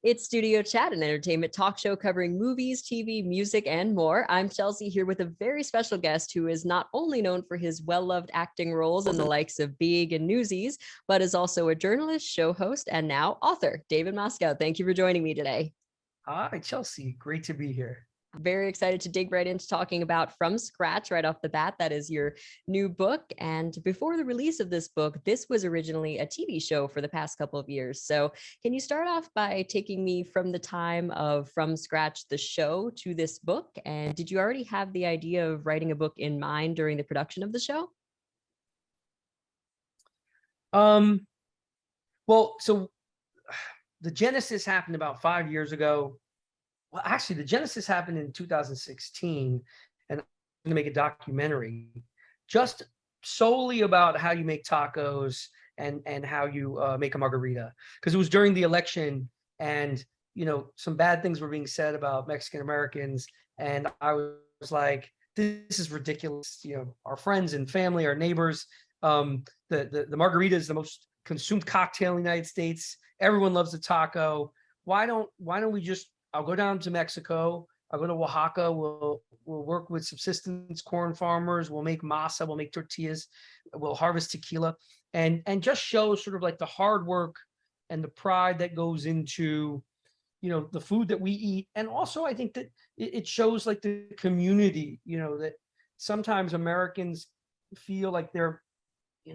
It's Studio Chat, an entertainment talk show covering movies, TV, music, and more. I'm Chelsea here with a very special guest who is not only known for his well-loved acting roles in the likes of Big and Newsies, but is also a journalist, show host, and now author, David Moscow. Thank you for joining me today. Hi, Chelsea. Great to be here. Very excited to dig right into talking about From Scratch right off the bat. That is your new book. And before the release of this book, this was originally a TV show for the past couple of years. So can you start off by taking me from the time of From Scratch, the show, to this book? And did you already have the idea of writing a book in mind during the production of the show? So the genesis happened about 5 years ago. Well, actually, the genesis happened in 2016, and I'm going to make a documentary just solely about how you make tacos and how you make a margarita. Because it was during the election, and some bad things were being said about Mexican Americans, and I was like, this is ridiculous. Our friends and family, our neighbors, the margarita is the most consumed cocktail in the United States. Everyone loves a taco. Why don't we just, I'll go down to Mexico. I'll go to Oaxaca. We'll work with subsistence corn farmers. We'll make masa. We'll make tortillas. We'll harvest tequila, and just show sort of like the hard work and the pride that goes into, the food that we eat. And also, I think that it shows like the community. That sometimes Americans feel like they're,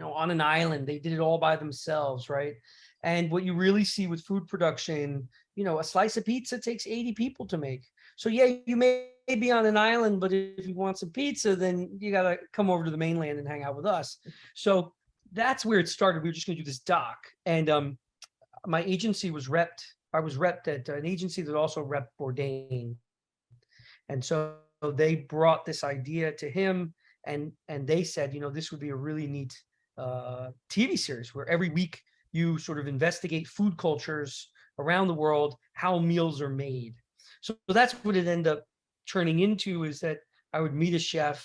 on an island. They did it all by themselves, right? And what you really see with food production, a slice of pizza takes 80 people to make. So yeah, you may be on an island, but if you want some pizza, then you got to come over to the mainland and hang out with us. So that's where it started. We were just going to do this doc. And my agency was repped. I was repped at an agency that also repped Bourdain. And so they brought this idea to him, and they said, this would be a really neat TV series where every week you sort of investigate food cultures around the world, how meals are made. So that's what it ended up turning into, is that I would meet a chef,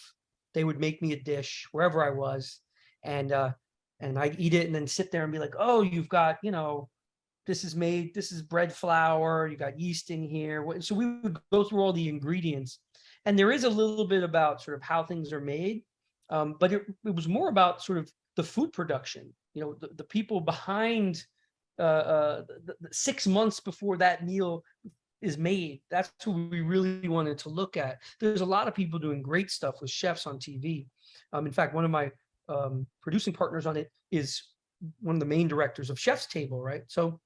they would make me a dish wherever I was, and I'd eat it and then sit there and be like, oh, you've got, this is bread flour, you got yeast in here. So we would go through all the ingredients, and there is a little bit about sort of how things are made, but it was more about sort of the food production, the people behind the 6 months before that meal is made. That's who we really wanted to look at. There's a lot of people doing great stuff with chefs on TV. In fact, one of my producing partners on it is one of the main directors of Chef's Table, right? So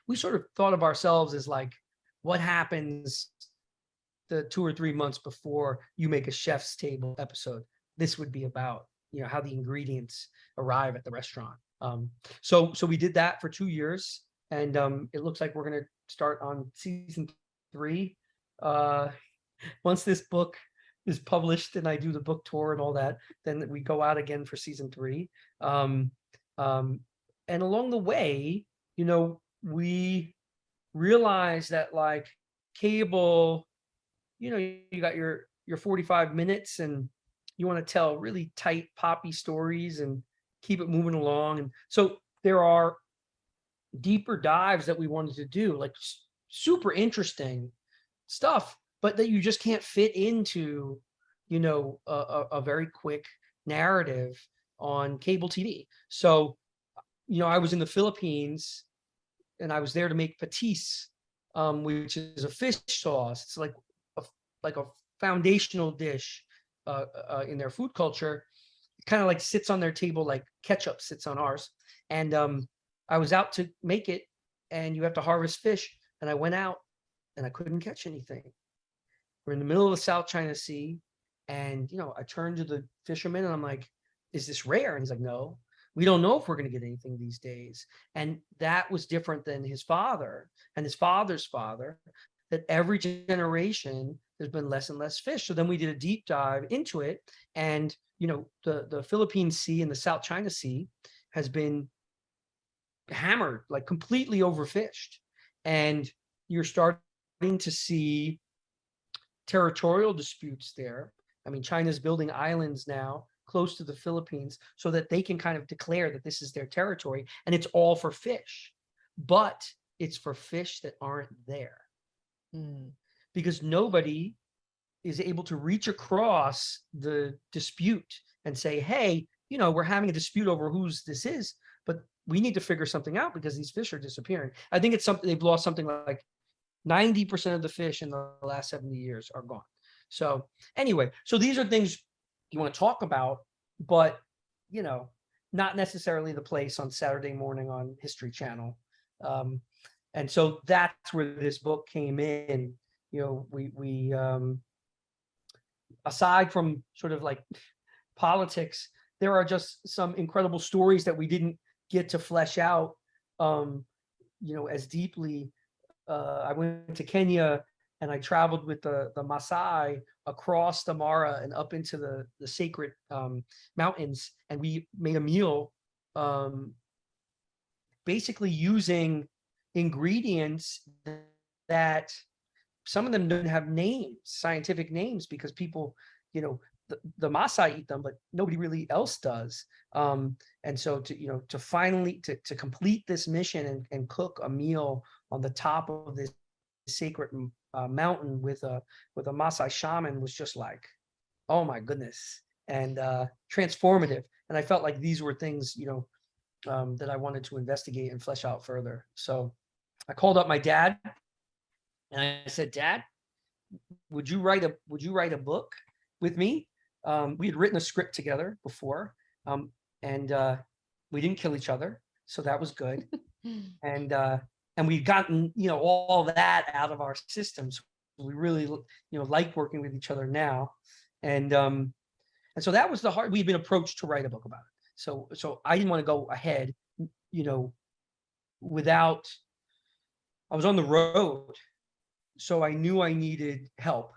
we sort of thought of ourselves as like, what happens the 2 or 3 months before you make a Chef's Table episode? This would be about, how the ingredients arrive at the restaurant. So we did that for 2 years, and it looks like we're going to start on season 3. Once this book is published and I do the book tour and all that, then we go out again for season 3. And along the way, we realized that like cable, you got your 45 minutes and you want to tell really tight poppy stories and keep it moving along. And so there are deeper dives that we wanted to do, like super interesting stuff, but that you just can't fit into, a very quick narrative on cable TV. So, I was in the Philippines and I was there to make patis, which is a fish sauce. It's like a foundational dish in their food culture. It kind of like sits on their table like ketchup sits on ours. And I was out to make it, and you have to harvest fish. And I went out and I couldn't catch anything. We're in the middle of the South China Sea, and I turned to the fisherman and I'm like, is this rare? And he's like, no, we don't know if we're going to get anything these days. And that was different than his father and his father's father, that every generation there's been less and less fish. So then we did a deep dive into it, and the Philippine Sea and the South China Sea has been hammered, like completely overfished, and you're starting to see territorial disputes there. I mean, China's building islands now close to the Philippines so that they can kind of declare that this is their territory, and it's all for fish. But it's for fish that aren't there, Mm. because nobody is able to reach across the dispute and say, hey, we're having a dispute over whose this is, but we need to figure something out because these fish are disappearing. I think it's something they've lost something like 90% of the fish in the last 70 years are gone. So anyway, so these are things you want to talk about, but not necessarily the place on Saturday morning on History Channel. And so that's where this book came in. We aside from sort of like politics, there are just some incredible stories that we didn't get to flesh out, as deeply. I went to Kenya and I traveled with the Maasai across the Mara and up into the sacred mountains, and we made a meal, basically using ingredients that some of them don't have names, scientific names, because people, the Maasai eat them, but nobody really else does. And so to finally to complete this mission and cook a meal on the top of this sacred mountain with a Maasai shaman was just like, oh my goodness, and transformative. And I felt like these were things that I wanted to investigate and flesh out further. So I called up my dad and I said, Dad, would you write a book with me? We had written a script together before, and we didn't kill each other, so that was good. And we've gotten all that out of our systems. We really like working with each other now, and so that was the hard. We'd been approached to write a book about it, so I didn't want to go ahead, without. I was on the road, so I knew I needed help,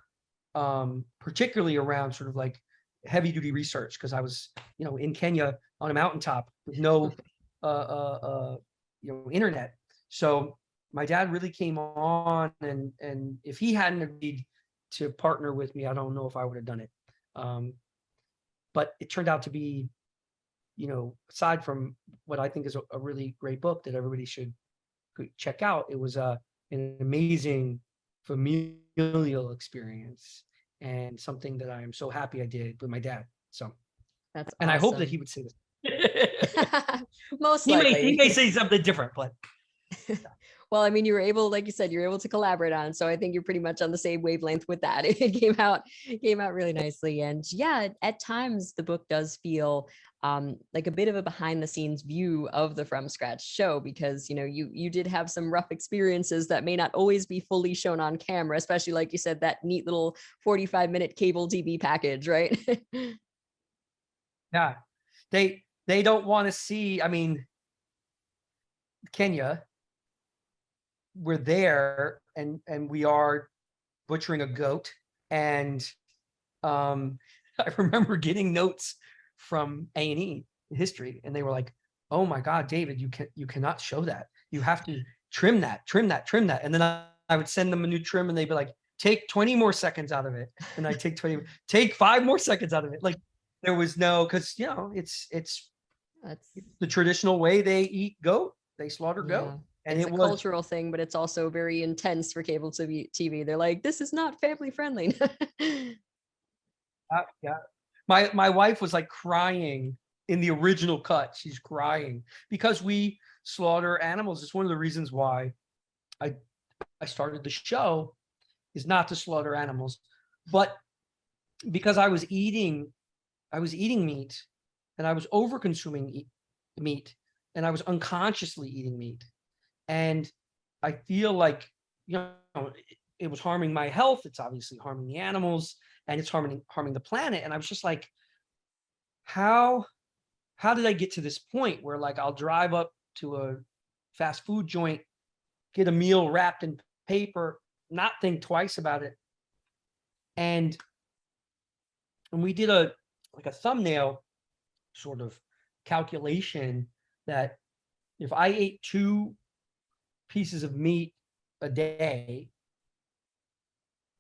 particularly around sort of like heavy duty research, because I was, in Kenya on a mountaintop with no, internet. So my dad really came on, and if he hadn't agreed to partner with me, I don't know if I would have done it. But it turned out to be, aside from what I think is a really great book that everybody should check out, it was an amazing familial experience and something that I am so happy I did with my dad. So That's and awesome. I hope that he would say this. Most he likely. may say something different, but well, I mean, you were able, like you said, you were able to collaborate on it. So I think you're pretty much on the same wavelength with that. It came out really nicely. And yeah, at times the book does feel like a bit of a behind the scenes view of the From Scratch show, because, you did have some rough experiences that may not always be fully shown on camera, especially like you said, that neat little 45-minute cable TV package, right? yeah, they don't want to see, I mean, Kenya, we're there and we are butchering a goat, and I remember getting notes from A&E History, and they were like, oh my god, David, you cannot show that, you have to trim that, and then I would send them a new trim and they'd be like, take 20 more seconds out of it, and I take 5 more seconds out of it. Like there was no, because it's the traditional way they eat goat, they slaughter goat. And it's a cultural thing, but it's also very intense for cable TV. They're like, this is not family friendly. Yeah. My wife was like crying in the original cut. She's crying because we slaughter animals. It's one of the reasons why I started the show, is not to slaughter animals, but because I was eating meat, and I was over consuming meat, and I was unconsciously eating meat. And I feel like, it was harming my health. It's obviously harming the animals, and it's harming the planet. And I was just like, how did I get to this point where like I'll drive up to a fast food joint, get a meal wrapped in paper, not think twice about it. And we did a thumbnail sort of calculation that if I ate 2 pieces of meat a day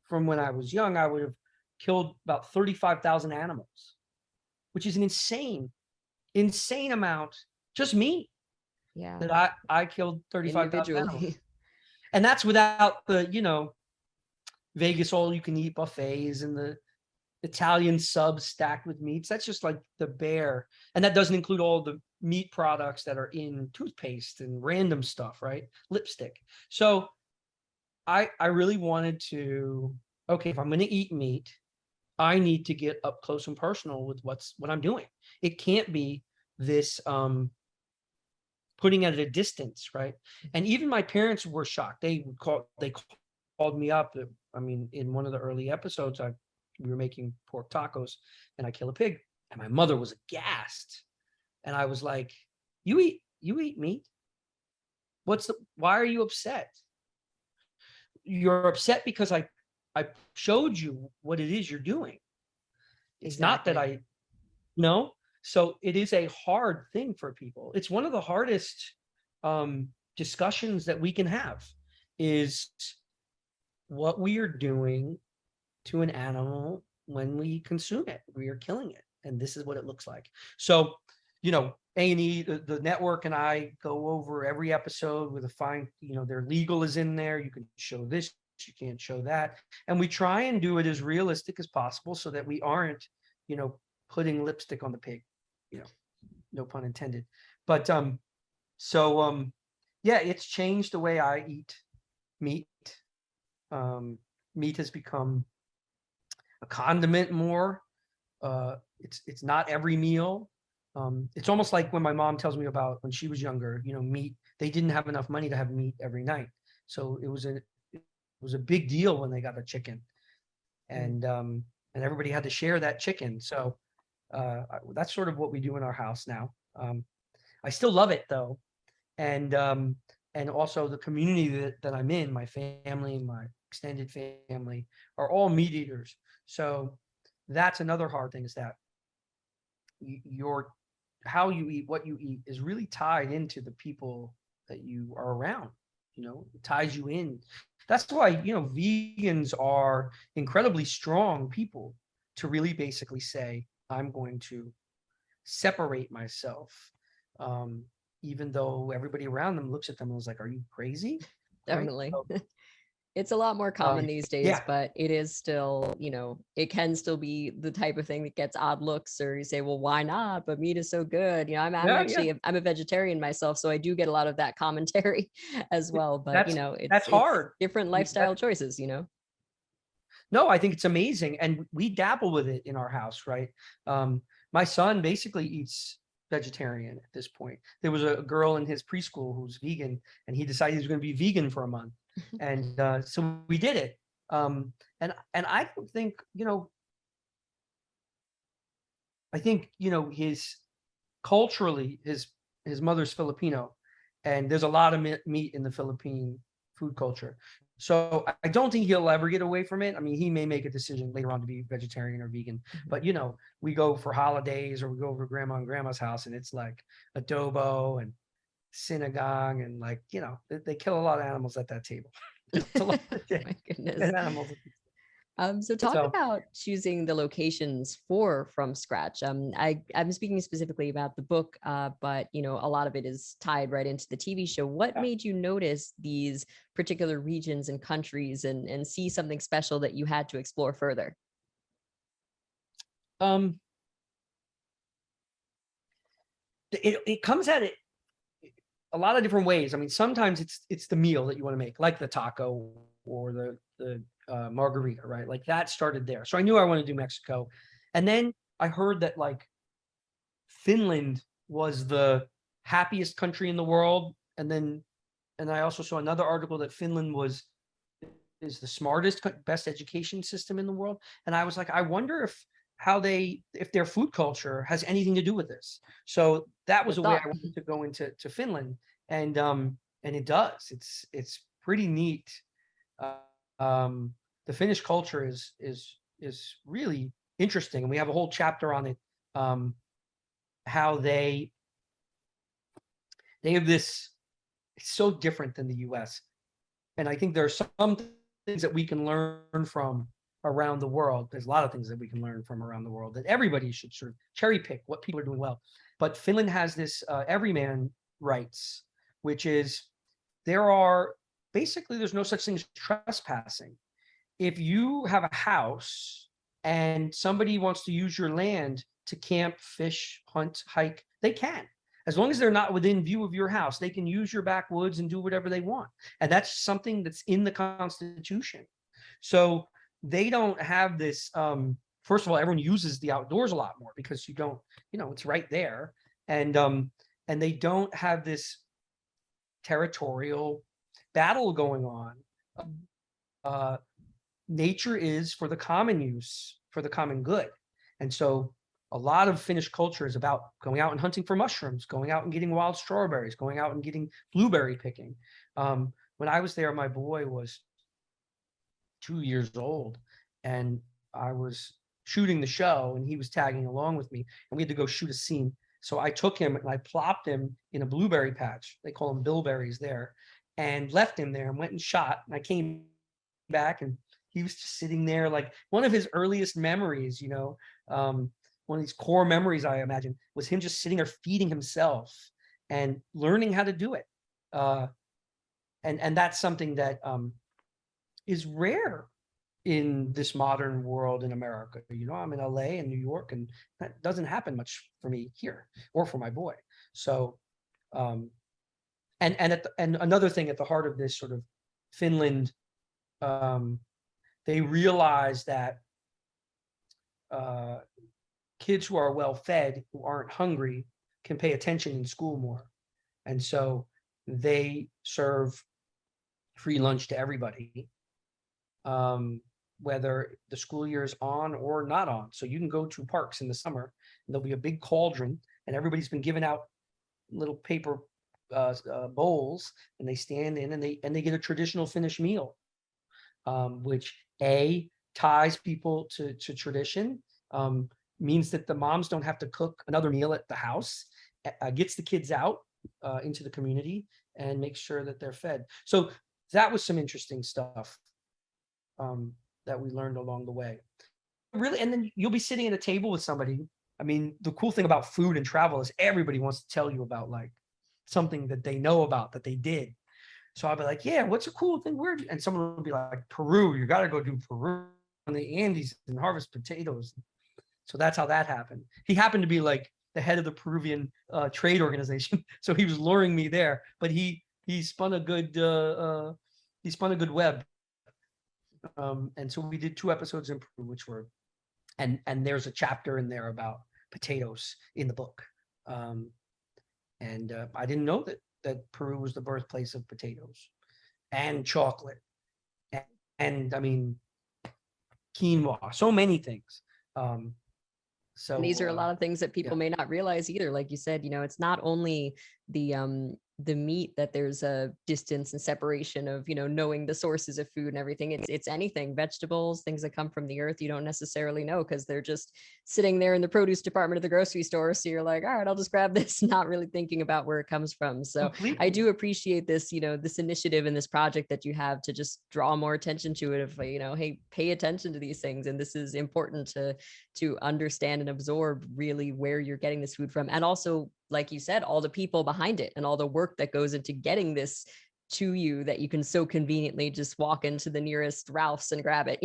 from when I was young, I would have killed about 35,000 animals, which is an insane amount, just me. Yeah. That I killed 35,000 animals. And that's without the, Vegas all you can eat buffets and the Italian subs stacked with meats. That's just like the bare. And that doesn't include all the meat products that are in toothpaste and random stuff, right? Lipstick. So I really wanted to, okay, if I'm going to eat meat, I need to get up close and personal with what I'm doing. It can't be this putting it at a distance, right? And even my parents were shocked. They called me up. I mean, in one of the early episodes, we were making pork tacos, and I kill a pig, and my mother was aghast, and I was like, "You eat meat? Why are you upset? You're upset because I showed you what it is you're doing. It's not that Exactly. no. So it is a hard thing for people. It's one of the hardest discussions that we can have is what we are doing to an animal when we consume it. We are killing it, and this is what it looks like. So, A&E, the network, and I go over every episode with a fine. Their legal is in there. You can show this, you can't show that, and we try and do it as realistic as possible so that we aren't, putting lipstick on the pig. No pun intended. But yeah, it's changed the way I eat meat. Meat has become a condiment more. It's not every meal. It's almost like when my mom tells me about when she was younger, meat, they didn't have enough money to have meat every night. So it was a big deal when they got a chicken. And everybody had to share that chicken. So that's sort of what we do in our house now. I still love it though. And also the community that I'm in, my family, my extended family are all meat eaters. So that's another hard thing is that how you eat, what you eat is really tied into the people that you are around. It ties you in. That's why, vegans are incredibly strong people to really basically say, I'm going to separate myself. Even though everybody around them looks at them and was like, are you crazy? Right. Definitely. So, It's a lot more common these days, yeah. but it is still, it can still be the type of thing that gets odd looks, or you say, well, why not? But meat is so good. I'm Yeah. Yeah. actually, I'm a vegetarian myself, so I do get a lot of that commentary as well. But, That's it's hard. different lifestyle choices. No, I think it's amazing. And we dabble with it in our house, right? My son basically eats vegetarian at this point. There was a girl in his preschool who's vegan, and he decided he was going to be vegan for a month. And so we did it. And I don't think, I think, his culturally, his mother's Filipino, and there's a lot of meat in the Philippine food culture. So I don't think he'll ever get away from it. I mean, he may make a decision later on to be vegetarian or vegan, but we go for holidays or we go over to grandma and grandma's house, and it's like adobo and sinigang, and like, they kill a lot of animals at that table. It's a lot of My goodness. dead animals. So talk So about choosing the locations for From Scratch. I'm speaking specifically about the book, but a lot of it is tied right into the TV show. What yeah. made you notice these particular regions and countries and see something special that you had to explore further? um it comes at it a lot of different ways. I mean, sometimes it's the meal that you want to make, like the taco or the margarita, right? Like that started there. So I knew I wanted to do Mexico, and then I heard that like Finland was the happiest country in the world, and I also saw another article that Finland is the smartest, best education system in the world, and I was like, I wonder if their food culture has anything to do with this. So that was Good a way thought. I wanted to go into Finland, and it does. It's pretty neat. Uh, the Finnish culture is really interesting, and we have a whole chapter on it. How they have this. It's so different than the U.S. And I think there are some things that we can learn from around the world. There's a lot of things that we can learn from around the world that everybody should sort of cherry pick what people are doing well. But Finland has this everyman rights, which is there are basically there's no such thing as trespassing. If you have a house and somebody wants to use your land to camp, fish, hunt, hike, they can. As long as they're not within view of your house, they can use your backwoods and do whatever they want. And that's something that's in the Constitution. So they don't have this. First of all, everyone uses the outdoors a lot more because you don't, it's right there. And they don't have this territorial battle going on. Nature is for the common use, for the common good. And so a lot of Finnish culture is about going out and hunting for mushrooms, going out and getting wild strawberries, going out and getting blueberry picking. When I was there, my boy was 2 years old, and I was shooting the show, and he was tagging along with me, and we had to go shoot a scene. So I took him and I plopped him in a blueberry patch. They call them bilberries there, and left him there and went and shot. And I came back, and he was just sitting there, like one of his earliest memories, one of these core memories, I imagine, was him just sitting there feeding himself and learning how to do it. And that's something that is rare in this modern world in America. I'm in LA and New York, and that doesn't happen much for me here or for my boy. So, and another thing at the heart of this sort of Finland, they realize that kids who are well fed, who aren't hungry, can pay attention in school more. And so they serve free lunch to everybody, whether the school year is on or not on. So you can go to parks in the summer, and there'll be a big cauldron, and everybody's been giving out little paper bowls, and they stand in and they get a traditional Finnish meal, which ties people to tradition, means that the moms don't have to cook another meal at the house, gets the kids out into the community, and makes sure that they're fed. So that was some interesting stuff that we learned along the way. Really, and then you'll be sitting at a table with somebody. I mean, the cool thing about food and travel is everybody wants to tell you about like something that they know about, that they did. So I'll be like, yeah, what's a cool thing? And someone will be like, Peru, you got to go do Peru in the Andes and harvest potatoes. So that's how that happened. He happened to be like the head of the Peruvian trade organization. So he was luring me there, but he spun a good web. And so we did 2 episodes in Peru, which were, and there's a chapter in there about potatoes in the book. And I didn't know that Peru was the birthplace of potatoes and chocolate. And I mean, quinoa, so many things. So and these are a lot of things that people may not realize either. Like you said, it's not only the meat that there's a distance and separation of, knowing the sources of food and everything. It's anything, vegetables, things that come from the earth you don't necessarily know because they're just sitting there in the produce department of the grocery store. So you're like, all right, I'll just grab this, not really thinking about where it comes from. So completely. I do appreciate this, this initiative and this project that you have to just draw more attention to it of, hey, pay attention to these things. And this is important to understand and absorb really where you're getting this food from. And also, like you said, all the people behind it and all the work that goes into getting this to you that you can so conveniently just walk into the nearest Ralph's and grab it,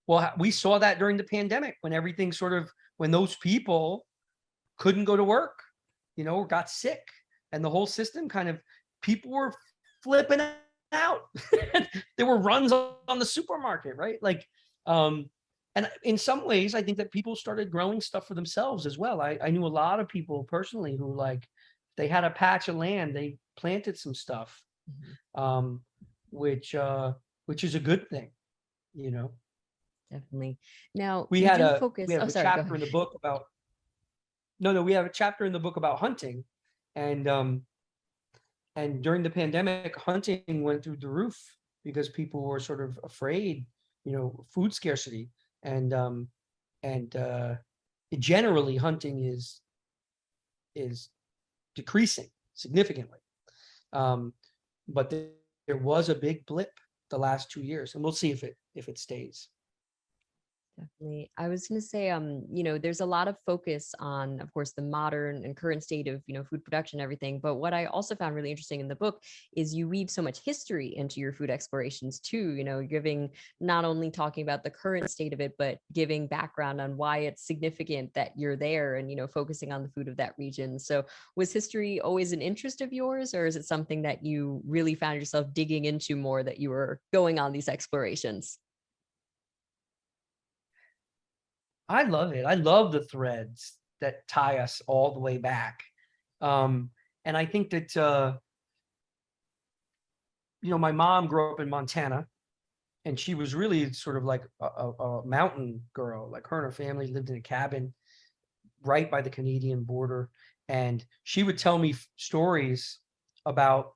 Well, we saw that during the pandemic when everything when those people couldn't go to work, or got sick, and the whole system people were flipping out. There were runs on the supermarket, right? And in some ways, I think that people started growing stuff for themselves as well. I knew a lot of people personally who, they had a patch of land, they planted some stuff, which is a good thing, Definitely. Now we have a chapter in the book about. No, we have a chapter in the book about hunting, and during the pandemic, hunting went through the roof because people were sort of afraid, food scarcity. And generally hunting is decreasing significantly, but there was a big blip the last 2 years, and we'll see if it stays. Definitely. I was going to say, there's a lot of focus on, of course, the modern and current state of, food production and everything. But what I also found really interesting in the book is you weave so much history into your food explorations too, giving, not only talking about the current state of it, but giving background on why it's significant that you're there and, focusing on the food of that region. So was history always an interest of yours, or is it something that you really found yourself digging into more that you were going on these explorations? I love it. I love the threads that tie us all the way back. Um, and I think that, my mom grew up in Montana, and she was really sort of like a mountain girl. Like, her and her family lived in a cabin right by the Canadian border. And she would tell me stories about,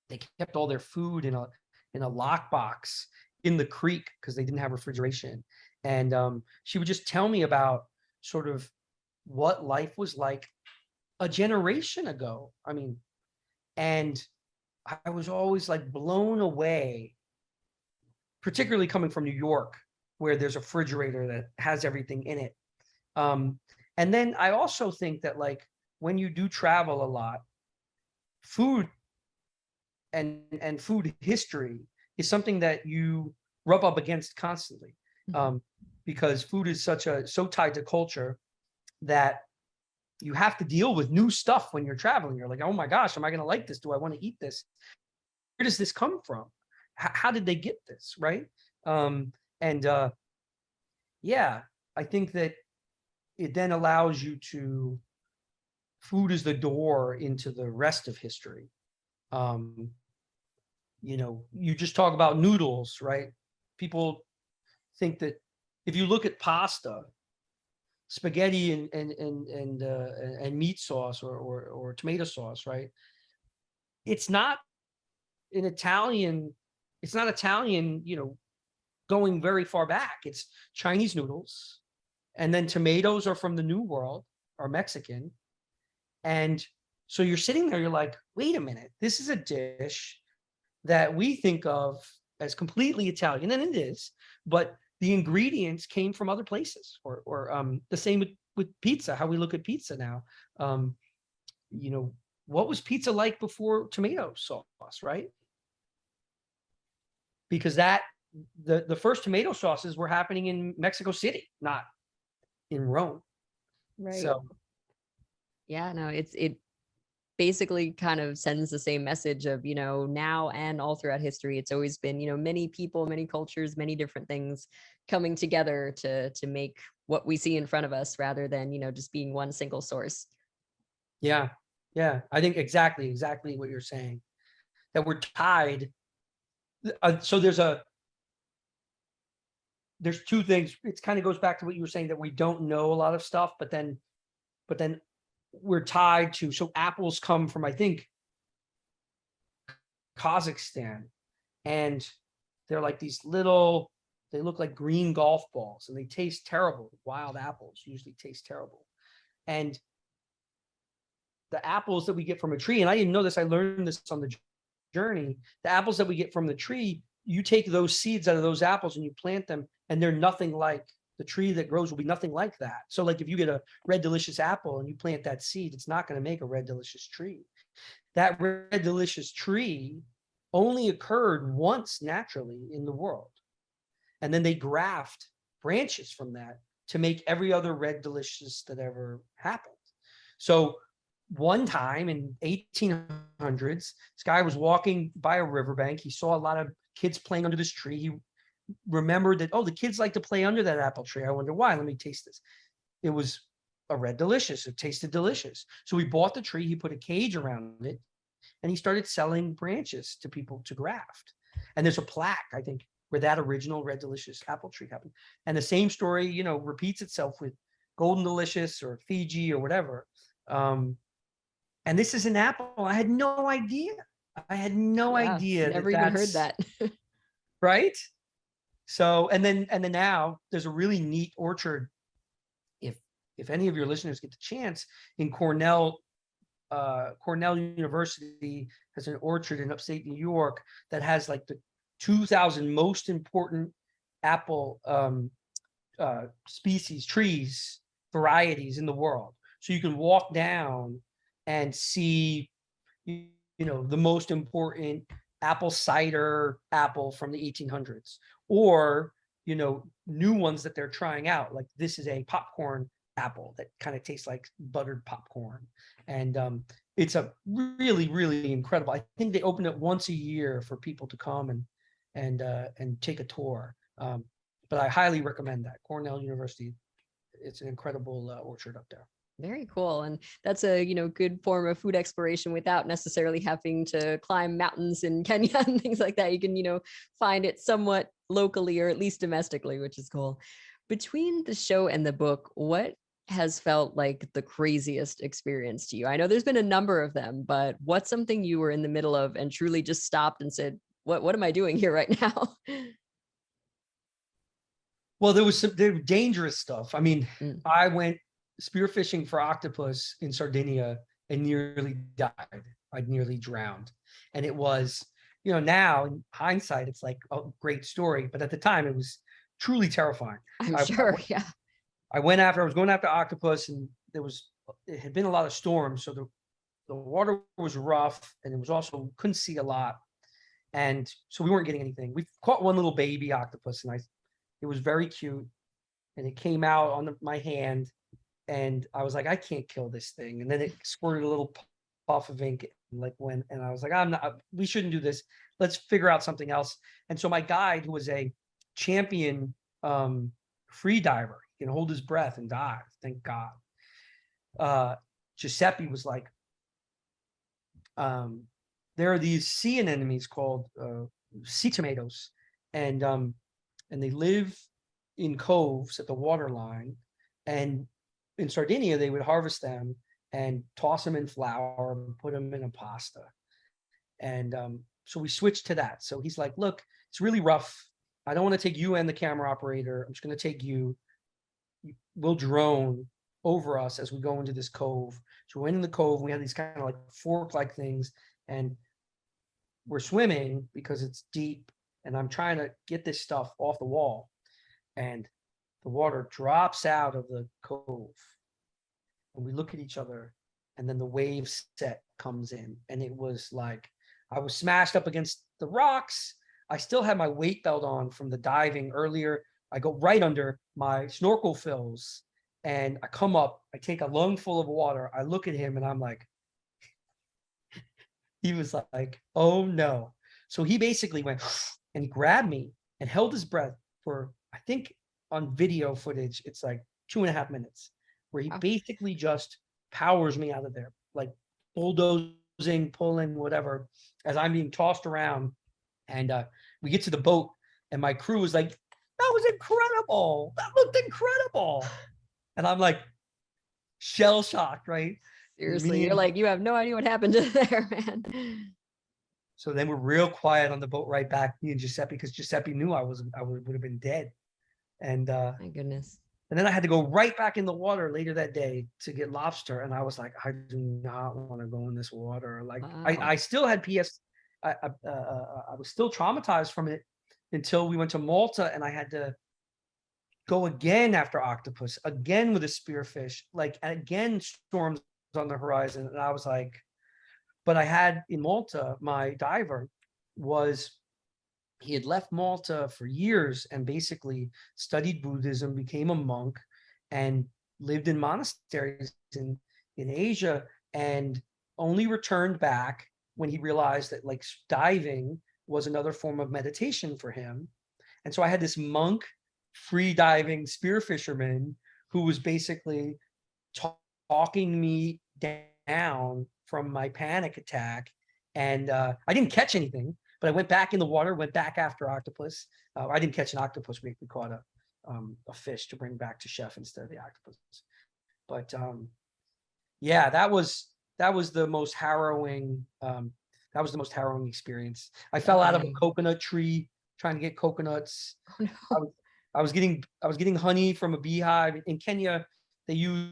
they kept all their food in a lockbox in the creek because they didn't have refrigeration. And she would just tell me about sort of what life was like a generation ago. I mean, and I was always like blown away, particularly coming from New York, where there's a refrigerator that has everything in it. And then I also think that, like, when you do travel a lot, food and food history is something that you rub up against constantly, because food is so tied to culture that you have to deal with new stuff when you're traveling. You're like, oh my gosh, am I going to like this? Do I want to eat this? Where does this come from? How did they get this? Right. And yeah, I think that it then allows you to, food is the door into the rest of history. You just talk about noodles, right? People think that if you look at pasta, spaghetti and meat sauce or tomato sauce, right? It's not an Italian, it's not Italian, going very far back. It's Chinese noodles. And then tomatoes are from the New World, or Mexican. And so you're sitting there, you're like, wait a minute, this is a dish that we think of as completely Italian, and it is, but the ingredients came from other places, or the same with pizza, how we look at pizza now. Um, what was pizza like before tomato sauce, right? Because the first tomato sauces were happening in Mexico City, not in Rome. Right. So Yeah, no, it basically kind of sends the same message of, now and all throughout history, it's always been, many people, many cultures, many different things coming together to make what we see in front of us, rather than, just being one single source. yeah, I think exactly what you're saying, that we're tied. So there's two things. It kind of goes back to what you were saying, that we don't know a lot of stuff, but then we're tied to, so apples come from, I think, Kazakhstan, and they're like these little, they look like green golf balls, and they taste terrible. Wild apples usually taste terrible. And the apples that we get from a tree, and I didn't know this, I learned this on the journey, the apples that we get from the tree, you take those seeds out of those apples and you plant them, and they're nothing like the tree that grows will be nothing like that. So like if you get a red delicious apple and you plant that seed, it's not going to make a red delicious tree. That red delicious tree only occurred once naturally in the world. And then they graft branches from that to make every other red delicious that ever happened. So one time in 1800s, this guy was walking by a riverbank. He saw a lot of kids playing under this tree. He remembered that, oh, the kids like to play under that apple tree. I wonder why. Let me taste this. It was a red delicious. It tasted delicious. So he bought the tree. He put a cage around it, and he started selling branches to people to graft. And there's a plaque, I think, where that original red delicious apple tree happened. And the same story, repeats itself with golden delicious or Fiji or whatever. And this is an apple. I had no idea. Never even heard that. Right. So, and then now there's a really neat orchard. If any of your listeners get the chance, in Cornell University has an orchard in upstate New York that has like the 2,000 most important apple species, trees, varieties in the world. So you can walk down and see, you know, the most important apple cider apple from the 1800s, or, you know, new ones that they're trying out. Like this is a popcorn apple that kind of tastes like buttered popcorn. And it's a really, really incredible. I think they open it once a year for people to come and take a tour. But I highly recommend that. Cornell University, it's an incredible orchard up there. Very cool. And that's a, good form of food exploration without necessarily having to climb mountains in Kenya and things like that. You can, find it somewhat locally or at least domestically, which is cool. Between the show and the book, what has felt like the craziest experience to you? I know there's been a number of them, but what's something you were in the middle of and truly just stopped and said, what am I doing here right now? Well, there was dangerous stuff. I mean, I went spearfishing for octopus in Sardinia and nearly died. I nearly drowned. And it was, now in hindsight, it's like a great story. But at the time, it was truly terrifying. I'm sure, yeah. I was going after octopus, and it had been a lot of storms. So the water was rough, and it was also, couldn't see a lot. And so we weren't getting anything. We caught one little baby octopus, and it was very cute. And it came out on my hand. And I was like, I can't kill this thing. And then it squirted a little puff of ink, and I was like, we shouldn't do this. Let's figure out something else. And so my guide, who was a champion free diver, he can hold his breath and dive, thank God. Giuseppe was like, there are these sea anemones called sea tomatoes, and they live in coves at the waterline. And in Sardinia, they would harvest them and toss them in flour and put them in a pasta. And so we switched to that. So he's like, look, it's really rough. I don't want to take you and the camera operator. I'm just going to take you. We'll drone over us as we go into this cove. So we went in the cove. We had these kind of like fork-like things, and we're swimming because it's deep. And I'm trying to get this stuff off the wall. And the water drops out of the cove, and we look at each other, and then the wave set comes in, and it was like I was smashed up against the rocks. I still had my weight belt on from the diving earlier. I go right under my snorkel fills, and I come up, I take a lungful of water. I look at him, and I'm like, he was like, oh no. So he basically went and he grabbed me and held his breath for, I think, on video footage, it's like 2.5 minutes, where he basically just powers me out of there, like bulldozing, pulling, whatever, as I'm being tossed around. And we get to the boat, and my crew was like, that was incredible. That looked incredible. And I'm like shell shocked, right? Seriously, you're like, you have no idea what happened to there, man. So then we're real quiet on the boat right back, me and Giuseppe, because Giuseppe knew I would have been dead. And my goodness. And then I had to go right back in the water later that day to get lobster. And I was like, I do not want to go in this water. Like, wow. I still had I was still traumatized from it until we went to Malta, and I had to go again after octopus, again with a spearfish, like again storms on the horizon. And I was like, but I had in Malta, my diver he had left Malta for years and basically studied Buddhism, became a monk, and lived in monasteries in Asia, and only returned back when he realized that like diving was another form of meditation for him. And so I had this monk, free diving spear fisherman who was basically talking me down from my panic attack. And I didn't catch anything, but I went back in the water, went back after octopus. I didn't catch an octopus. We caught a fish to bring back to chef instead of the octopus. But yeah, that was the most harrowing. That was the most harrowing experience. I fell out of a coconut tree trying to get coconuts. Oh, no. I was getting honey from a beehive in Kenya. They use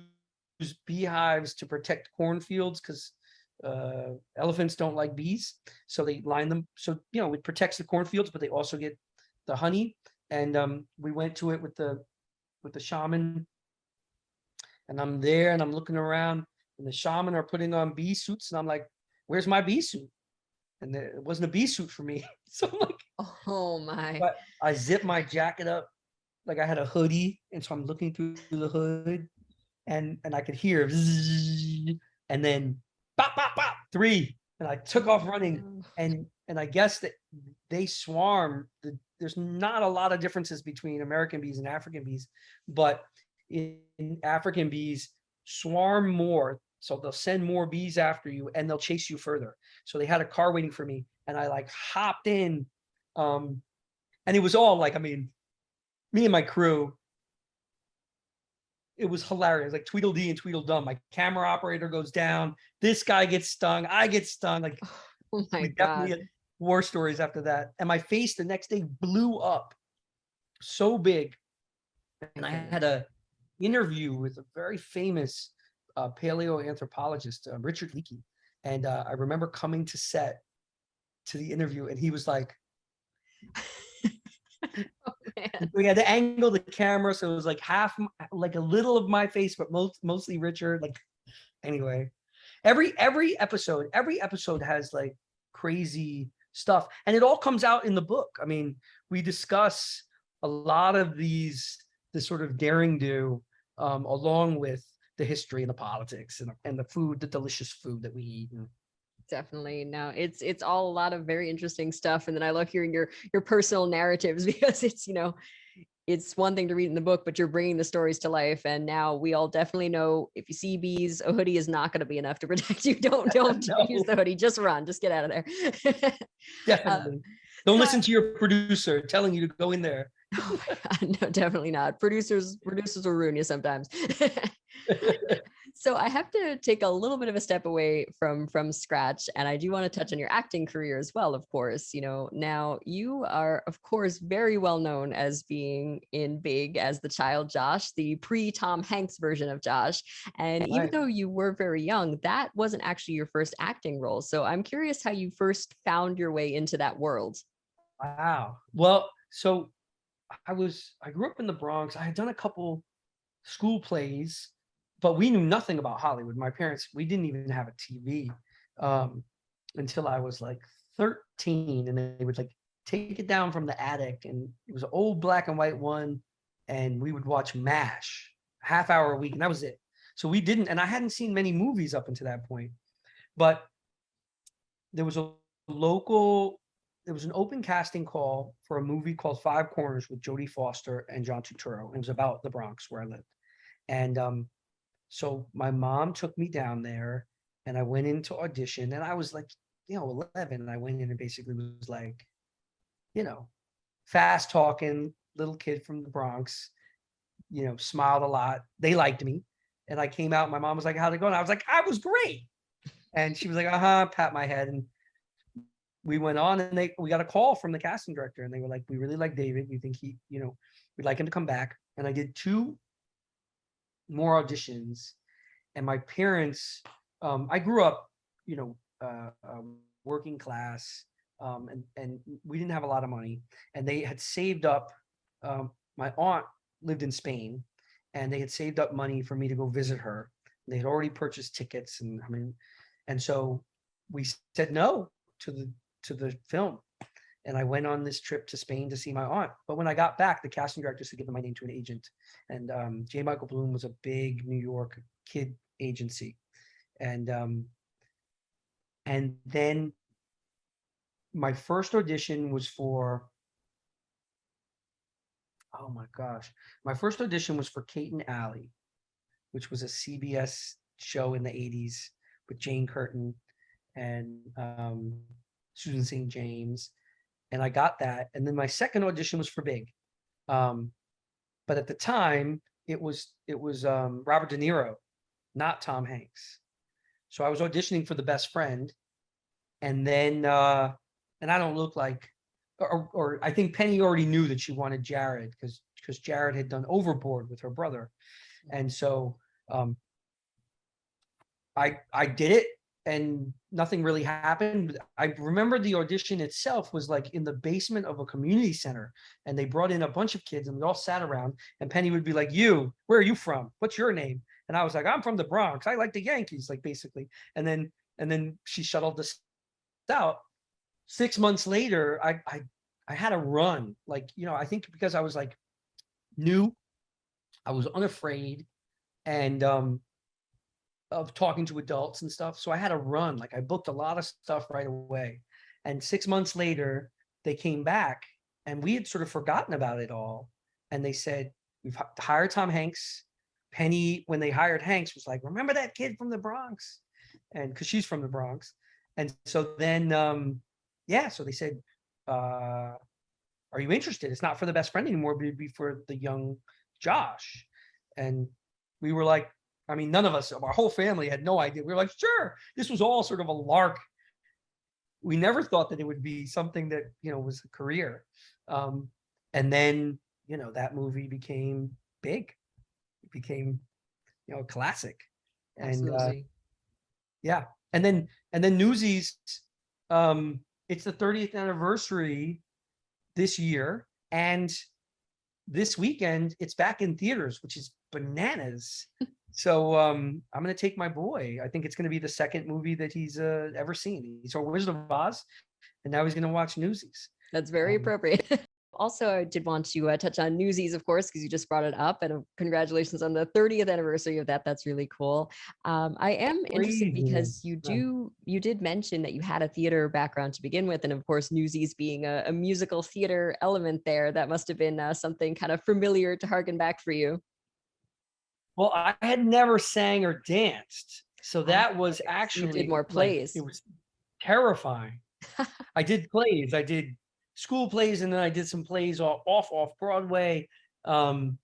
beehives to protect cornfields because elephants don't like bees, so they line them so it protects the cornfields, but they also get the honey. And we went to it with the with the shaman, and I'm there and I'm looking around, and the shaman are putting on bee suits, and I'm like, "Where's my bee suit?" And it wasn't a bee suit for me. So I'm like, Oh my. but I zip my jacket up like I had a hoodie, and so I'm looking through the hood, and I could hear zzz, and then bop bop bop 3, and I took off running, and I guess that they swarm. There's not a lot of differences between American bees and African bees, but in African bees swarm more, so they'll send more bees after you and they'll chase you further. So they had a car waiting for me, and I like hopped in, and it was all like, I mean, me and my crew, it was hilarious, like Tweedledee and Tweedledum. My camera operator goes down, this guy gets stung, I get stung. Like, Oh my we God. definitely had war stories after that. And my face the next day blew up so big. And I had a interview with a very famous paleoanthropologist, Richard Leakey. And I remember coming to set to the interview, and he was like, Oh, man. we had to angle the camera, so it was like half, like a little of my face, but mostly Richard. Like, anyway, every episode has like crazy stuff, and it all comes out in the book. I mean, we discuss a lot of this sort of daring do, along with the history and the politics and the food, the delicious food that we eat. Definitely. No, it's all a lot of very interesting stuff. And then I love hearing your personal narratives because it's, it's one thing to read in the book, but you're bringing the stories to life. And now we all definitely know if you see bees, a hoodie is not going to be enough to protect you. Don't No. use the hoodie. Just run. Just get out of there. Definitely. Don't listen to your producer telling you to go in there. Oh my God, no, definitely not. Producers will ruin you sometimes. So I have to take a little bit of a step away from scratch, and I do want to touch on your acting career as well. Of course, now you are, of course, very well known as being in Big as the child Josh, the pre-Tom Hanks version of Josh. And even Right. though you were very young, that wasn't actually your first acting role. So I'm curious how you first found your way into that world. Wow. Well, so I grew up in the Bronx. I had done a couple school plays, but we knew nothing about Hollywood. My parents, we didn't even have a TV, until I was like 13, and they would like take it down from the attic, and it was an old black and white one, and we would watch MASH, half hour a week, and that was it. So we didn't, and I hadn't seen many movies up until that point, but there was there was an open casting call for a movie called Five Corners with Jodie Foster and John Turturro. It was about the Bronx where I lived. And so my mom took me down there, and I went in to audition, and I was like, 11, and I went in and basically was like, fast talking little kid from the Bronx, smiled a lot. They liked me. And I came out, and my mom was like, how'd it go? And I was like, I was great. And she was like, pat my head. And we went on, and we got a call from the casting director, and they were like, we really like David. We think we'd like him to come back. And I did 2 more auditions, and my parents, I grew up, working class, and we didn't have a lot of money, and they had saved up. My aunt lived in Spain, and they had saved up money for me to go visit her. They had already purchased tickets, and so we said no to the film. And I went on this trip to Spain to see my aunt. But when I got back, the casting director had given my name to an agent. And J. Michael Bloom was a big New York kid agency. And then my first audition was for, oh my gosh, my first audition was for Kate and Allie, which was a CBS show in the 80s with Jane Curtin and Susan St. James. And I got that. And then my second audition was for Big. But at the time, it was Robert De Niro, not Tom Hanks. So I was auditioning for the best friend. And then, and I don't look like, or I think Penny already knew that she wanted Jared because Jared had done Overboard with her brother. And so I did it. and nothing really happened. I remember the audition itself was like in the basement of a community center, and they brought in a bunch of kids and we all sat around, and Penny would be like, where are you from? What's your name? And I was like, I'm from the Bronx. I like the Yankees, like basically. And then she shuttled us out. 6 months later, I had a run. Like, I think because I was like new, I was unafraid, and of talking to adults and stuff. So I had a run. Like, I booked a lot of stuff right away. And 6 months later, they came back, and we had sort of forgotten about it all. And they said, we've hired Tom Hanks. Penny, when they hired Hanks, was like, remember that kid from the Bronx? And because she's from the Bronx. And so then, so they said, are you interested? It's not for the best friend anymore, but it'd be for the young Josh. And we were like, I mean, none of us, our whole family had no idea. We were like, sure. This was all sort of a lark. We never thought that it would be something that, was a career. And then, that movie became big. It became, a classic. Absolutely. And yeah. And then Newsies, it's the 30th anniversary this year. And this weekend it's back in theaters, which is bananas. So I'm going to take my boy. I think it's going to be the second movie that he's ever seen. He saw Wizard of Oz, and now he's going to watch Newsies. That's very appropriate. Also, I did want to touch on Newsies, of course, because you just brought it up, and congratulations on the 30th anniversary of that. That's really cool. I am interested because you did mention that you had a theater background to begin with, and of course, Newsies being a musical theater element there, that must have been something kind of familiar to harken back for you. Well, I had never sang or danced, so that was actually, you did more plays. It was terrifying. I did plays. I did school plays, and then I did some plays off Broadway. And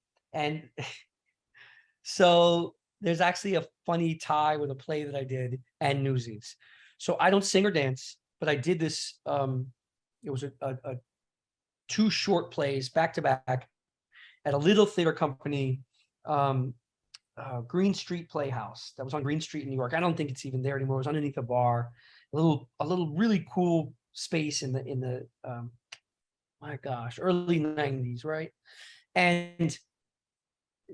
so there's actually a funny tie with a play that I did and Newsies. So I don't sing or dance, but I did this. It was a 2 short plays back to back at a little theater company, Green Street Playhouse, that was on Green Street in New York. I don't think it's even there anymore. It was underneath a bar, a little really cool space in the my gosh, early 90s, right? And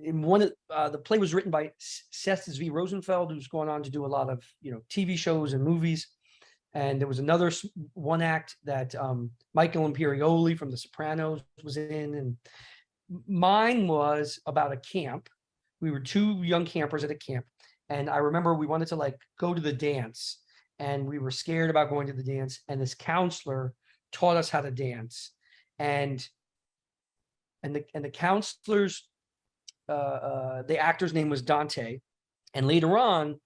in one of the play was written by Seth V. Rosenfeld, who's gone on to do a lot of TV shows and movies. And there was another one act that Michael Imperioli from The Sopranos was in, and mine was about a camp. We were 2 young campers at a camp, and I remember we wanted to go to the dance, and we were scared about going to the dance. And this counselor taught us how to dance, and the counselor's the actor's name was Dante, and later on,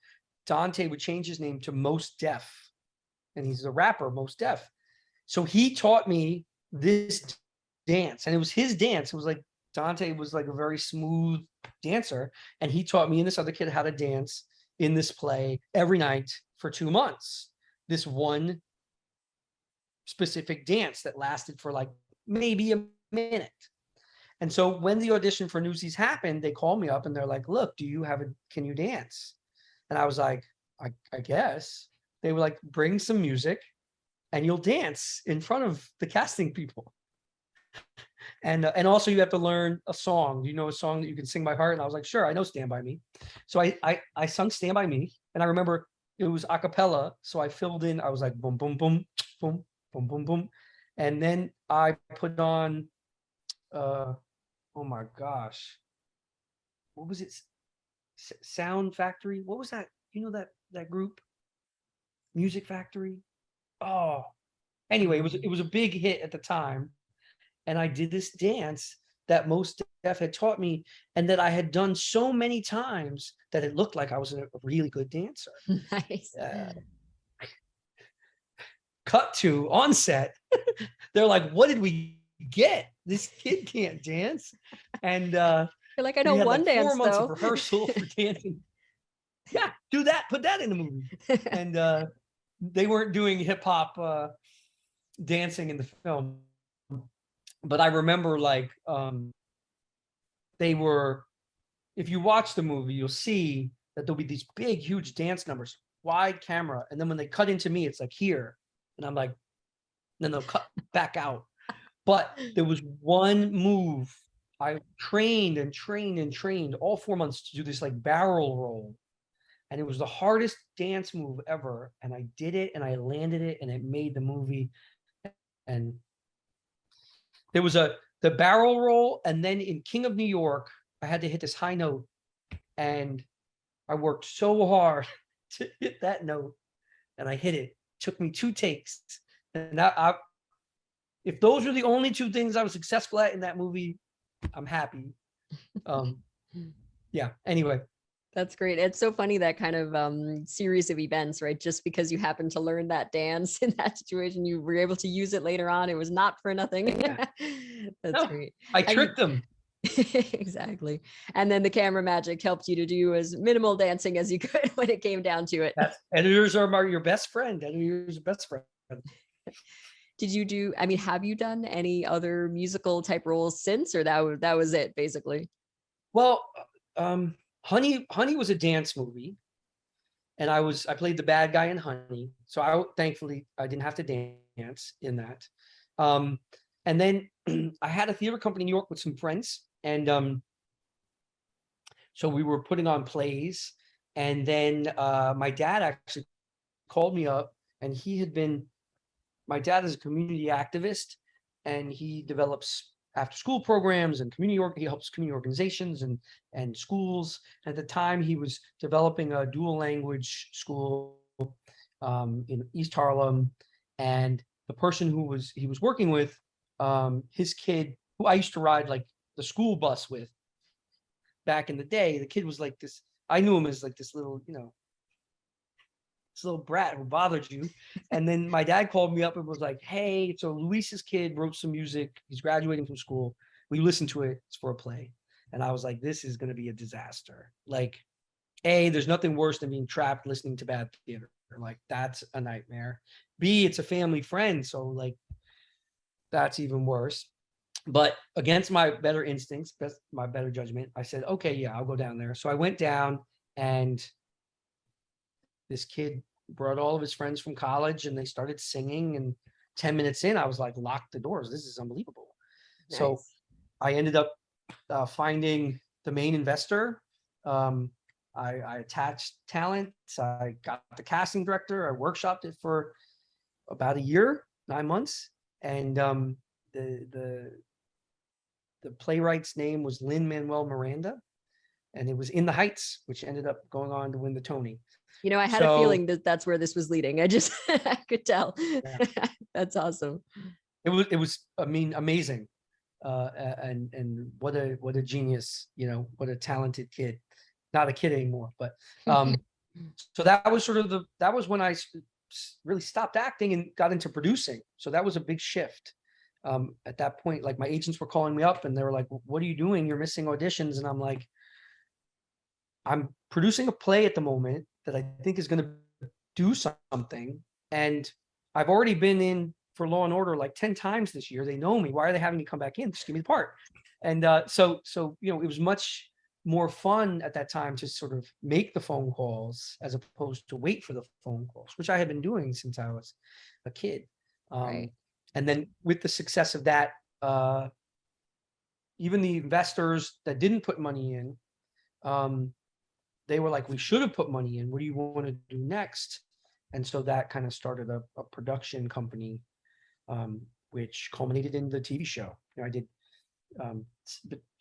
Dante would change his name to Most Def, and he's a rapper, Most Def. So he taught me this dance, and it was his dance. It was like Dante was like a very smooth dancer, and he taught me and this other kid how to dance in this play every night for 2 months. This one specific dance that lasted for maybe a minute. And so when the audition for Newsies happened, they called me up and they're like, look, can you dance? And I was like, I guess. They were like, bring some music and you'll dance in front of the casting people. And also you have to learn a song. Do you know a song that you can sing by heart? And I was like, sure, I know Stand By Me. So I sung Stand By Me. And I remember it was a cappella. So I filled in, I was like, boom, boom, boom, boom, boom, boom, boom. And then I put on, oh my gosh, what was it? Sound Factory. What was that? That group? Music Factory. Oh, anyway, it was a big hit at the time. And I did this dance that Most Def had taught me, and that I had done so many times that it looked like I was a really good dancer. Nice. Cut to on set. They're like, what did we get? This kid can't dance. And you're like, I know one dance, 4 months though. of rehearsal for dancing. Yeah, do that. Put that in the movie. And they weren't doing hip hop dancing in the film. But I remember they were, if you watch the movie, you'll see that there'll be these big, huge dance numbers. wide camera, and then when they cut into me, it's like here, and I'm like, then they'll cut back out. But there was one move I trained and trained and trained all 4 months to do, this like barrel roll. And it was the hardest dance move ever. And I did it and I landed it and it made the movie. And there was the barrel roll. And then in King of New York, I had to hit this high note. And I worked so hard to hit that note. And I hit it. It took me 2 takes. And if those were the only 2 things I was successful at in that movie, I'm happy. Yeah. Anyway. That's great. It's so funny, that kind of series of events, right? Just because you happened to learn that dance in that situation, you were able to use it later on. It was not for nothing. Yeah. That's great. I tricked them. Exactly. And then the camera magic helped you to do as minimal dancing as you could when it came down to it. Editors are your best friend. Editors are best friend. Did you do, I mean, have you done any other musical type roles since, or that was it basically? Well, Honey was a dance movie, and I played the bad guy in Honey. So thankfully I didn't have to dance in that. And then I had a theater company in New York with some friends, and so we were putting on plays. And then my dad actually called me up, and my dad is a community activist, and he develops after school programs and he helps community organizations and schools. At the time, he was developing a dual language school in East Harlem. And the person he was working with, his kid, who I used to ride like the school bus with back in the day, the kid was like this, I knew him as like this little, this little brat who bothered you. And then my dad called me up and was like, hey, so Luis's kid wrote some music. He's graduating from school. We listened to it. It's for a play. And I was like, this is going to be a disaster. Like, A, there's nothing worse than being trapped listening to bad theater. Like, that's a nightmare. B, it's a family friend. So like, that's even worse. But against my better instincts, my better judgment, I said, okay, yeah, I'll go down there. So I went down, and this kid brought all of his friends from college, and they started singing. And 10 minutes in, I was like, lock the doors. This is unbelievable. Nice. So I ended up finding the main investor. I attached talent. I got the casting director. I workshopped it for about a year, 9 months. And the playwright's name was Lin-Manuel Miranda, and it was In the Heights, which ended up going on to win the Tony. I had a feeling that that's where this was leading. I could tell. Yeah. That's awesome. It was, I mean, amazing. And what a genius, what a talented kid. Not a kid anymore, but so that was when I really stopped acting and got into producing. So that was a big shift. At that point, like, my agents were calling me up and they were like, what are you doing? You're missing auditions. And I'm like, I'm producing a play at the moment that I think is going to do something. And I've already been in for Law and Order like 10 times this year. They know me. Why are they having me come back in? Just give me the part. And so it was much more fun at that time to sort of make the phone calls as opposed to wait for the phone calls, which I had been doing since I was a kid. Right. And then with the success of that, even the investors that didn't put money in, they were like, we should have put money in. What do you want to do next? And so that kind of started a production company, which culminated in the TV show.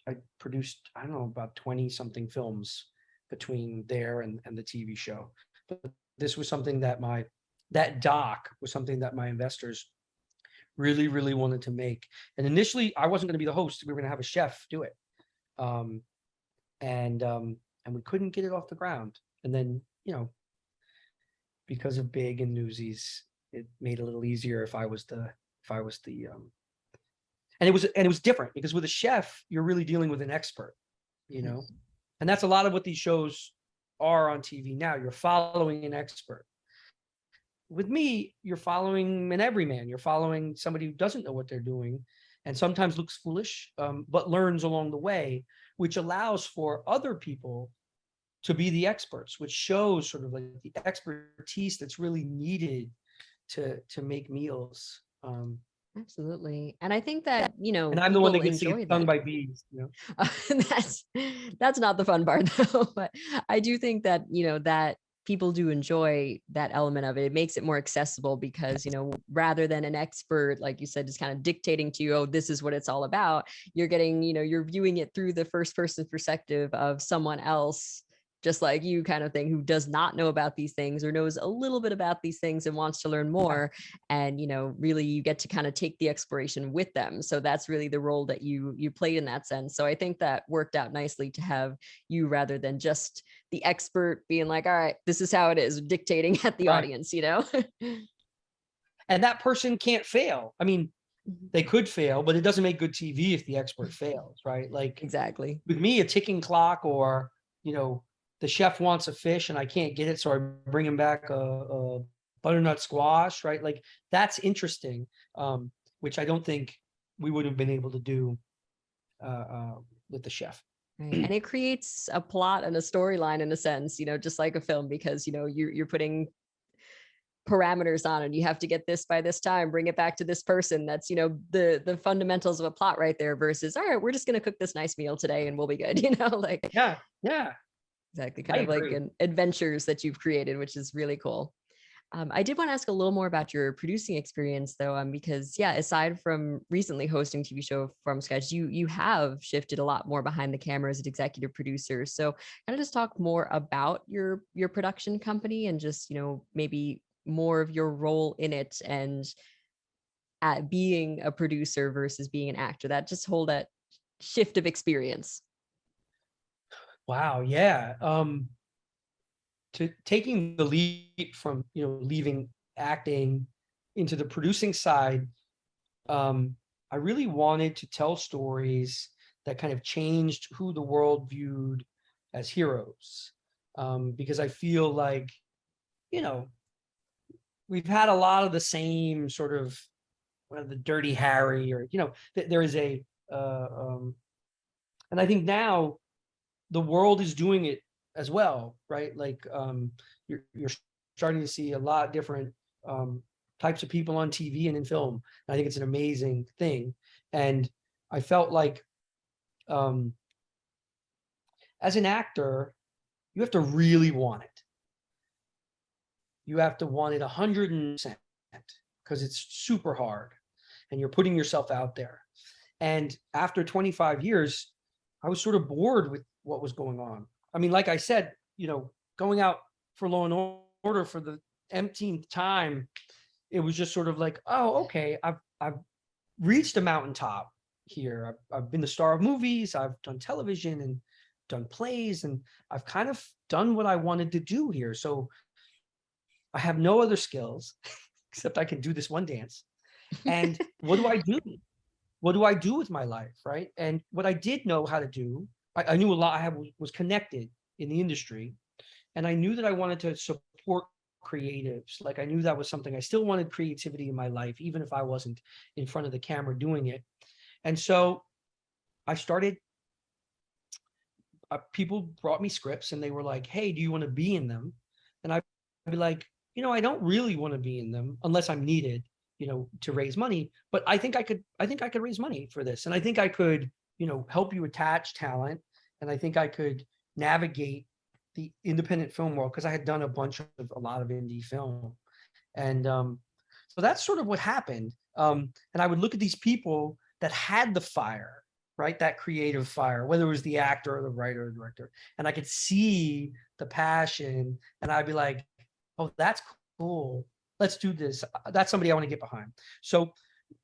I produced, I don't know, about 20 something films between there and the TV show. But this was something that that doc was something that my investors really, really wanted to make. And initially I wasn't going to be the host. We were going to have a chef do it. And we couldn't get it off the ground. And then, because of Big and Newsies, it made it a little easier if I was the and it was different because with a chef, you're really dealing with an expert, and that's a lot of what these shows are on TV now. You're following an expert. With me, you're following an everyman. You're following somebody who doesn't know what they're doing and sometimes looks foolish, but learns along the way, which allows for other people to be the experts, which shows sort of like the expertise that's really needed to make meals. Absolutely. And I think that, you know, And I'm the one people that gets to get enjoy stung that. by bees, you know? That's that's not the fun part though. But I do think that, you know, that people do enjoy that element of it. It makes it more accessible because, you know, rather than an expert, like you said, just kind of dictating to you, oh, this is what it's all about, you're getting, you know, you're viewing it through the first person perspective of someone else, just like you, kind of thing, who does not know about these things or knows a little bit about these things and wants to learn more. And, you know, really you get to kind of take the exploration with them. So that's really the role that you played in that sense. So I think that worked out nicely to have you, rather than just the expert being like, all right, this is how it is, dictating at the Right. audience, you know? And that person can't fail. I mean, they could fail, but it doesn't make good TV if the expert fails, right? Like Exactly. with me, a ticking clock, or, you know, the chef wants a fish and I can't get it, so I bring him back a butternut squash, right? Like that's interesting, which I don't think we would have been able to do with the chef. Right. And it creates a plot and a storyline in a sense, you know, just like a film, because, you know, you're putting parameters on it. You have to get this by this time, bring it back to this person. That's, you know, the fundamentals of a plot right there, versus, all right, we're just going to cook this nice meal today and we'll be good, you know, like, Yeah, yeah, exactly, I kind of like agree. an adventures that you've created, which is really cool. I did want to ask a little more about your producing experience, though, because yeah, aside from recently hosting TV show from scratch, you have shifted a lot more behind the camera as an executive producer. So, kind of just talk more about your production company and just, you know, maybe more of your role in it, and at being a producer versus being an actor. That just whole that shift of experience. Wow, yeah. To taking the leap from, you know, leaving acting into the producing side, I really wanted to tell stories that kind of changed who the world viewed as heroes. Because I feel like, you know, we've had a lot of the same sort of, the Dirty Harry, or, you know, there is a, and I think now the world is doing it as well, right? Like, you're starting to see a lot different types of people on TV and in film. And I think it's an amazing thing. And I felt like, um, as an actor, you have to really want it. You have to want it 100%, because it's super hard and you're putting yourself out there. And after 25 years, I was sort of bored with what was going on. I mean, like I said, you know, going out for Law and Order for the umpteenth time, it was just sort of like, oh, okay, I've reached a mountaintop here. I've been the star of movies, I've done television and done plays, and I've kind of done what I wanted to do here. So I have no other skills except I can do this one dance. And what do I do? What do I do with my life, right? And what I did know how to do, I knew a lot. Was connected in the industry, and I knew that I wanted to support creatives. Like, I knew that was something I still wanted, creativity in my life, even if I wasn't in front of the camera doing it. And so I started. People brought me scripts, and they were like, "Hey, do you want to be in them?" And I'd be like, "You know, I don't really want to be in them unless I'm needed, you know, to raise money. But I think I could. I think I could raise money for this, and I think I could, you know, help you attach talent, and I think I could navigate the independent film world, because I had done a lot of indie film, and so that's sort of what happened. And I would look at these people that had the fire, right? That creative fire, whether it was the actor or the writer or director, and I could see the passion, and I'd be like, "Oh, that's cool. Let's do this. That's somebody I want to get behind." So,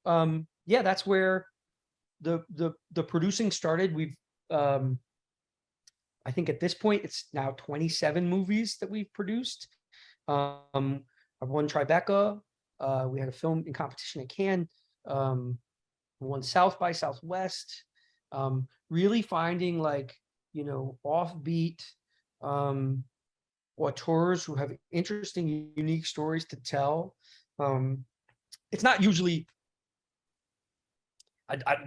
yeah, that's where the producing started. Um, I think at this point it's now 27 movies that we've produced. I've won Tribeca. We had a film in competition at Cannes. Won South by Southwest. Really finding, like, you know, offbeat auteurs who have interesting, unique stories to tell. It's not usually,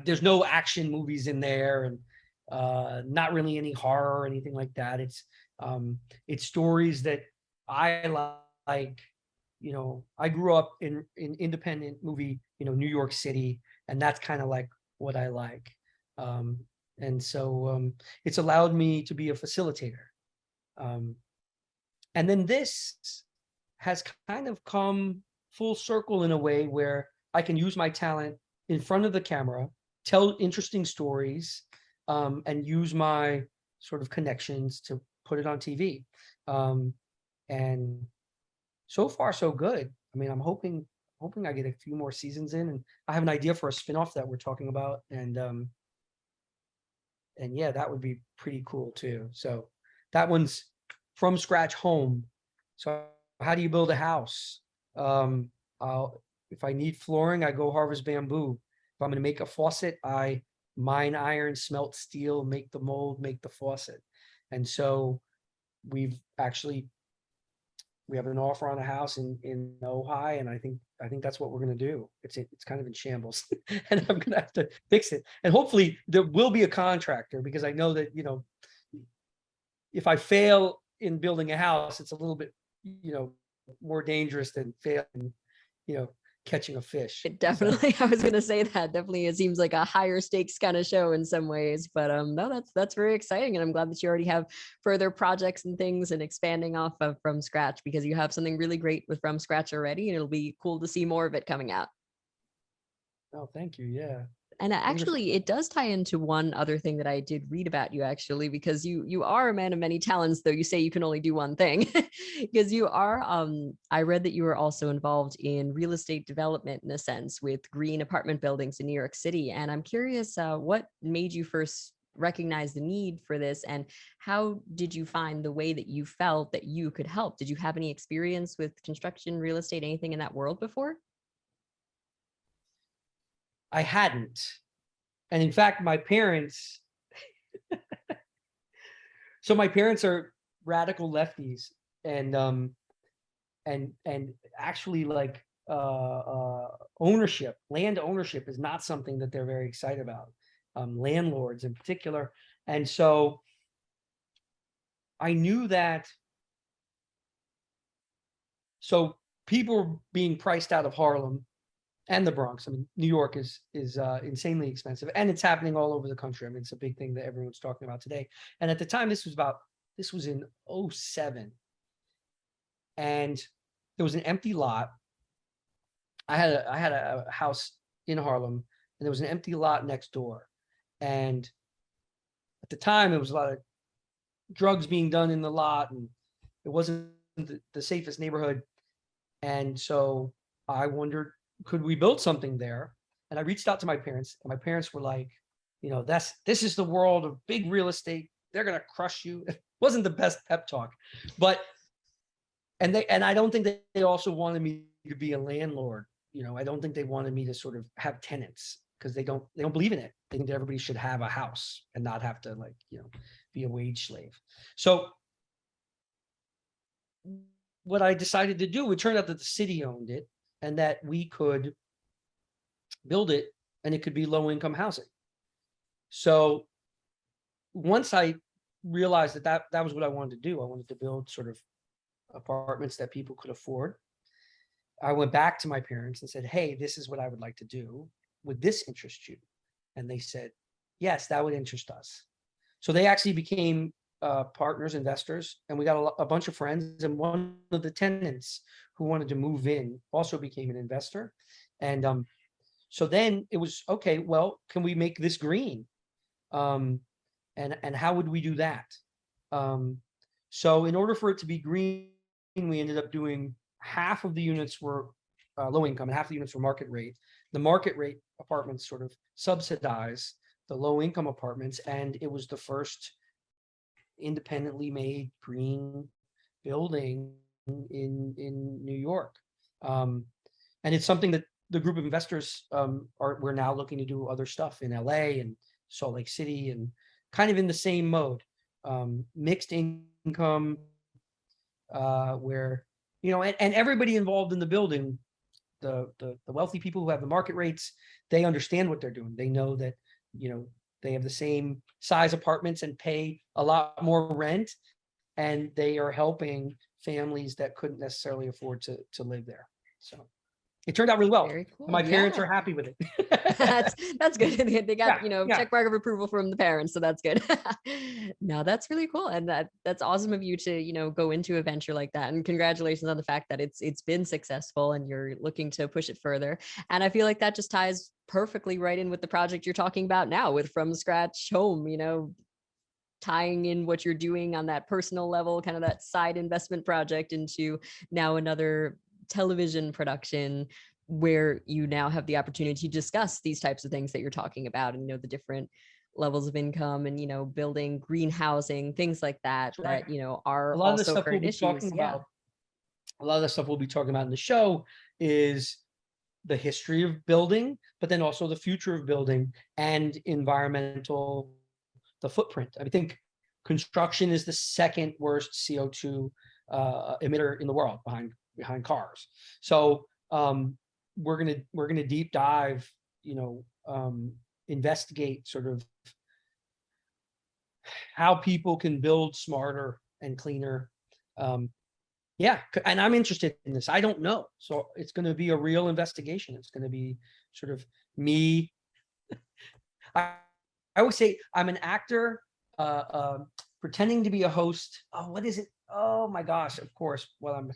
there's no action movies in there, and not really any horror or anything like that. It's stories that I like. I grew up in independent movie, New York City, and that's kind of like what I like. Um, and so it's allowed me to be a facilitator. Um, and then this has kind of come full circle in a way where I can use my talent in front of the camera, tell interesting stories, and use my sort of connections to put it on TV. And so far, so good. I mean, I'm hoping I get a few more seasons in, and I have an idea for a spinoff that we're talking about, and yeah, that would be pretty cool too. So that one's from scratch home. So how do you build a house? Um, if I need flooring, I go harvest bamboo. If I'm going to make a faucet, I mine iron, smelt steel, make the mold, make the faucet. And so we've actually we have an offer on a house in Ojai, and I think that's what we're going to do. It's kind of in shambles, and I'm going to have to fix it. And hopefully there will be a contractor, because I know that if I fail in building a house, it's a little bit more dangerous than failing catching a fish. It definitely, I was gonna say that definitely it seems like a higher stakes kind of show in some ways, but no, that's very exciting, and I'm glad that you already have further projects and things and expanding off of From Scratch, because you have something really great with From Scratch already, and it'll be cool to see more of it coming out. Oh, thank you. Yeah. And actually, it does tie into one other thing that I did read about you, actually, because you are a man of many talents, though you say you can only do one thing. Because you are, I read that you were also involved in real estate development in a sense with green apartment buildings in New York City. And I'm curious, what made you first recognize the need for this, and how did you find the way that you felt that you could help? Did you have any experience with construction, real estate, anything in that world before? I hadn't. And in fact, my parents, so my parents are radical lefties, and actually like land ownership is not something that they're very excited about. Landlords in particular. And so I knew that people were being priced out of Harlem and the Bronx. I mean, New York is insanely expensive, and it's happening all over the country. I mean, it's a big thing that everyone's talking about today. And at the time, this was in 07, and there was an empty lot. I had a house in Harlem, and there was an empty lot next door. And at the time, there was a lot of drugs being done in the lot, and it wasn't the safest neighborhood. And so I wondered, could we build something there? And I reached out to my parents, and my parents were like, this is the world of big real estate. They're going to crush you. It wasn't the best pep talk, but, and I don't think that they also wanted me to be a landlord. I don't think they wanted me to sort of have tenants, because they don't believe in it. They think that everybody should have a house and not have to be a wage slave. So what I decided to do, it turned out that the city owned it, and that we could build it, and it could be low income housing. So once I realized that was what I wanted to do, I wanted to build sort of apartments that people could afford. I went back to my parents and said, hey, this is what I would like to do. Would this interest you? And they said, yes, that would interest us. So they actually became partners, investors, and we got a bunch of friends. And one of the tenants who wanted to move in also became an investor. And so then it was, okay, well, can we make this green? And how would we do that? So in order for it to be green, we ended up doing half of the units were low income and half the units were market rate. The market rate apartments sort of subsidize the low income apartments, and it was the first independently made green building in New York. And it's something that the group of investors we're now looking to do other stuff in LA and Salt Lake City, and kind of in the same mode, mixed income, where and everybody involved in the building, the wealthy people who have the market rates, they understand what they're doing. They know that they have the same size apartments and pay a lot more rent and they are helping families that couldn't necessarily afford to live there. So it turned out really well. Very cool. My parents Yeah. are happy with it. That's good. They got, Yeah, yeah. check mark of approval from the parents, so that's good. No, that's really cool. And that's awesome of you to, go into a venture like that. And congratulations on the fact that it's been successful and you're looking to push it further. And I feel like that just ties perfectly right in with the project you're talking about now with From Scratch Home, tying in what you're doing on that personal level, kind of that side investment project into now another television production where you now have the opportunity to discuss these types of things that you're talking about and, the different levels of income and, building greenhousing, things like that, Right. are A lot of the also stuff we'll current be issues. talking Yeah. about, a lot of the stuff we'll be talking about in the show is the history of building, but then also the future of building and the footprint. I think construction is the second worst CO2 emitter in the world behind cars. So we're gonna deep dive, investigate sort of how people can build smarter and cleaner. Yeah, and I'm interested in this. I don't know, so it's going to be a real investigation. It's going to be sort of me. I, I always say I'm an actor pretending to be a host. Oh, what is it? Oh my gosh! Of course. Well,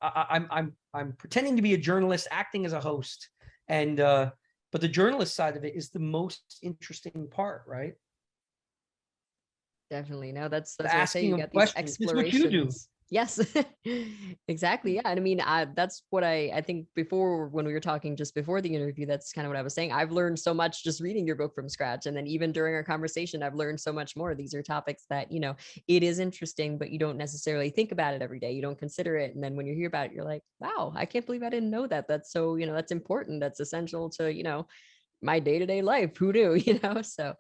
I'm pretending to be a journalist, acting as a host, and but the journalist side of it is the most interesting part, right? Definitely. No, that's what I say. Asking You of got these questions. It's what you do. explorations. Yes, exactly. Yeah. And I mean, that's what I think before when we were talking just before the interview, that's kind of what I was saying. I've learned so much just reading your book from scratch. And then even during our conversation, I've learned so much more. These are topics that, it is interesting, but you don't necessarily think about it every day. You don't consider it. And then when you hear about it, you're like, wow, I can't believe I didn't know that. That's so, that's important. That's essential to, my day-to-day life. Who knew, So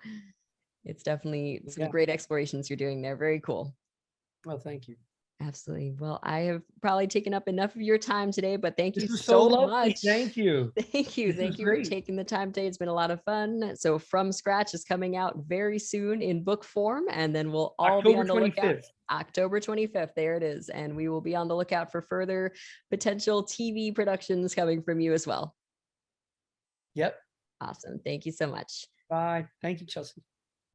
it's definitely some Yeah. great explorations you're doing there. Very cool. Well, thank you. Absolutely. Well, I have probably taken up enough of your time today, but thank you This was so so lovely. much. Thank you. Thank you. This was Thank you for great. taking the time today. It's been a lot of fun. So From Scratch is coming out very soon in book form, and then we'll all be October on the lookout. 25th. October 25th. There it is. And we will be on the lookout for further potential TV productions coming from you as well. Yep. Awesome. Thank you so much. Bye. Thank you, Chelsea.